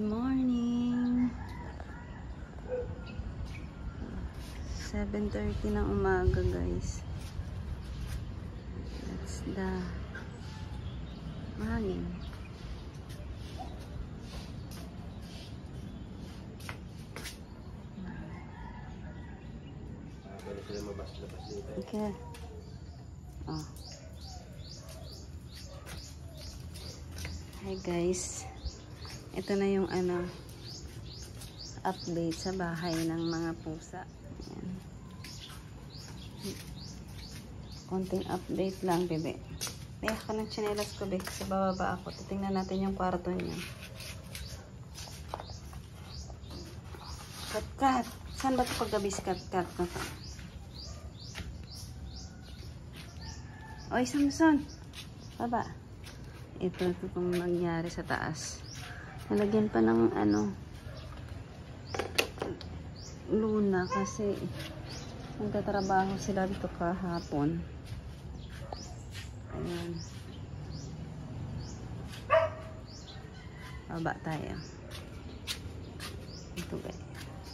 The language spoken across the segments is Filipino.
morning. 7:30 ng umaga, guys. That's the morning. Okay. Oh. Hi guys. Ito na yung update sa bahay ng mga pusa. Ayan. Konting update lang, bebe. May ako ng tsinelas ko, bebe. Sa bababa ako. Titingnan natin yung kwarto niya. Kat. Saan ba ito paggabi si Kat? Oy, Samson. Baba. Ito kung nangyari sa taas. Nalagyan pa ng luna kasi nagtatrabaho sila dito kahapon. Ayan. Baba tayo. Ito guys.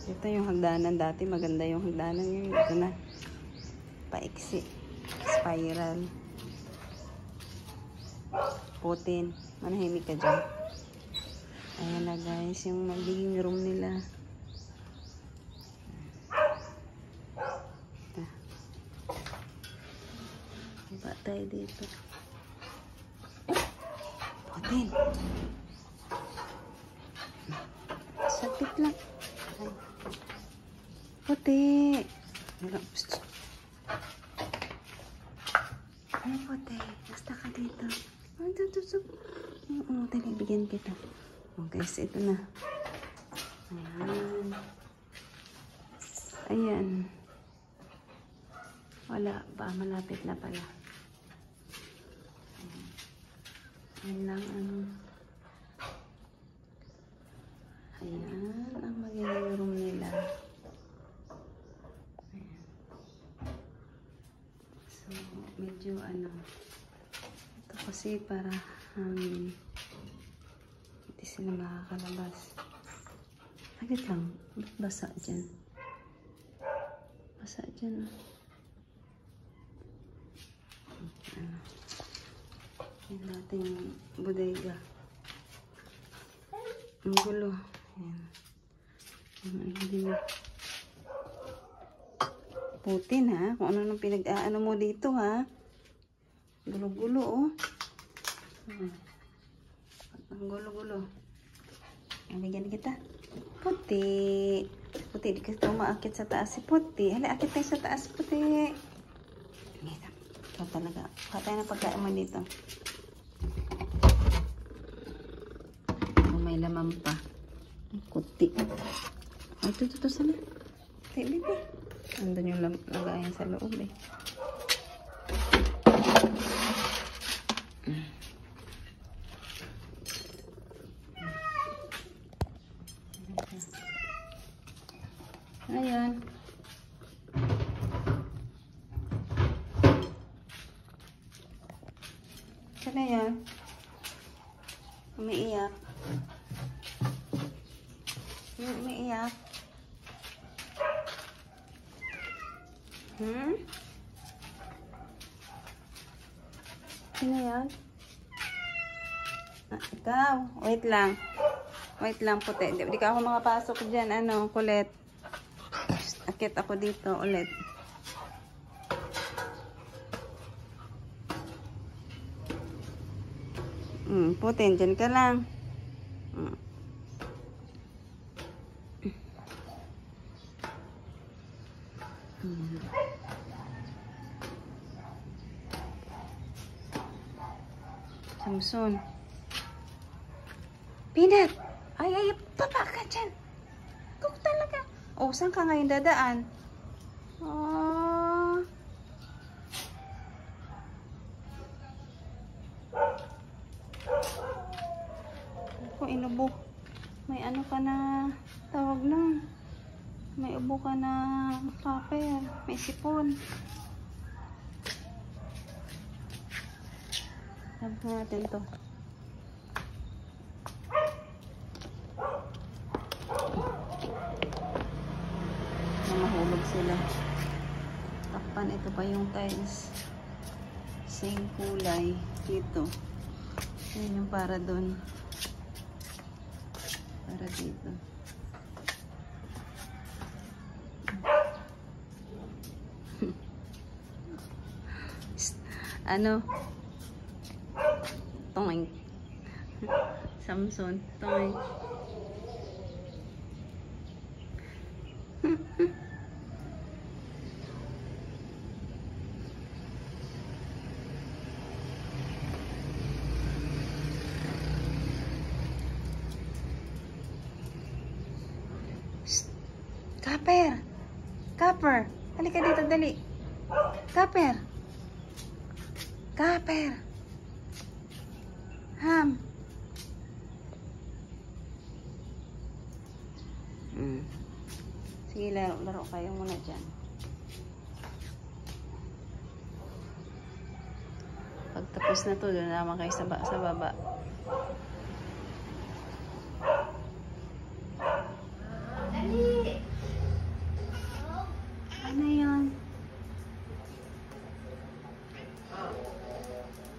Ito yung hagdanan dati. Maganda yung hagdanan ngayon. Ito na. Paiksi. Spiral. Putin. Manahimik ka dyan. Ayan na guys. Yung magiging room nila. Baba tayo dito. Putin. Sakit lang. Ay. Puti. Ay, puti. Basta ka dito. Ay, tutusok. Oo, talibigyan kita. O guys, ito na. Ayan. Ayan. Wala pa. Malapit na pala. Ayan lang Ayan ang magiging room nila. Ayan. So, medyo ito kasi para hindi sila makakalabas. Agad lang. Basa dyan. Basa dyan. Yan natin yung bodega. Ang gulo. Ayan. Putin ha. Kung ano nang pinag-aano mo dito ha. Gulo-gulo oh. Ang gulo-gulo. Nabigyan kita. Puti. Puti. Di kasi umaakit sa taas si Puti. Hala, akit tayo sa taas, Puti. Ito talaga. Katay na pagkain mo dito. May laman pa. Ay, kuti. Ay, ito sana. Baby. Andun yung lagayan sa loob eh. Ayan. Sana yan. Umiiyak. Umiiyak. Sino yan? Ikaw. Wait lang. Wait lang, Puti. Di ka ako makapasok dyan. Kulit. Akit ako dito ulit. Puti, dyan ka lang. Samson. Peanut! Ay, baba ka dyan. Ikaw talaga. Oh, saan ka ngayon dadaan? Oh. Ako, inubo. May ka na tawag na. May ubo ka na papel. May sipon. Sabi natin to. sila. Takpan, ito pa yung tiles. Same kulay. Dito. Yan yung para doon. Para dito. Ano? Toing. Samson. Toing. Kaper! Kaper! Halika dito, dali. Kaper! Kaper! Ham! Sige, laro kayo muna dyan. Pagtapos na to, doon naman kayo sa baba. Ano yun?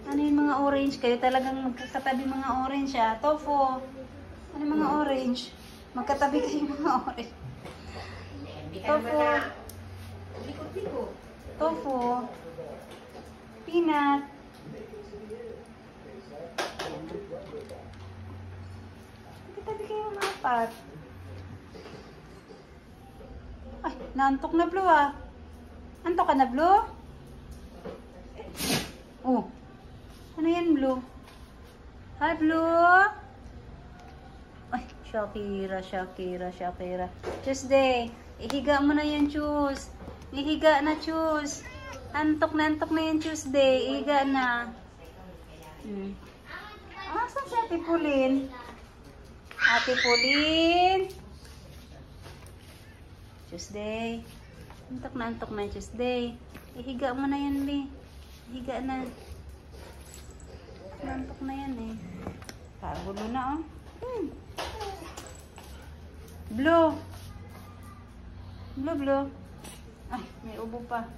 Ano yung mga orange? Kayo talagang magkakatabi mga orange ah. Tofu. Ano yung mga orange? Magkatabi kayo mga orange. Tofu. Tofu. Peanut. Magkatabi kayo mga apat. Ay, naantok na Blue ah. Antok ka na Blue? Oh. Ano yan Blue? Hi Blue? Ay, Shakira. Tuesday. Ihiga mo na yan Tues. Ihiga na Tues. Antok na yan Tuesday. Ihiga na. Asan si Ate Pauline? Ate Pauline? Tuesday. Antok na yan Tuesday. Ihiga mo na yan, Bi. Ihiga na. Antok na yan eh. Kagulo na oh. Blue. Ay, may ubo pa.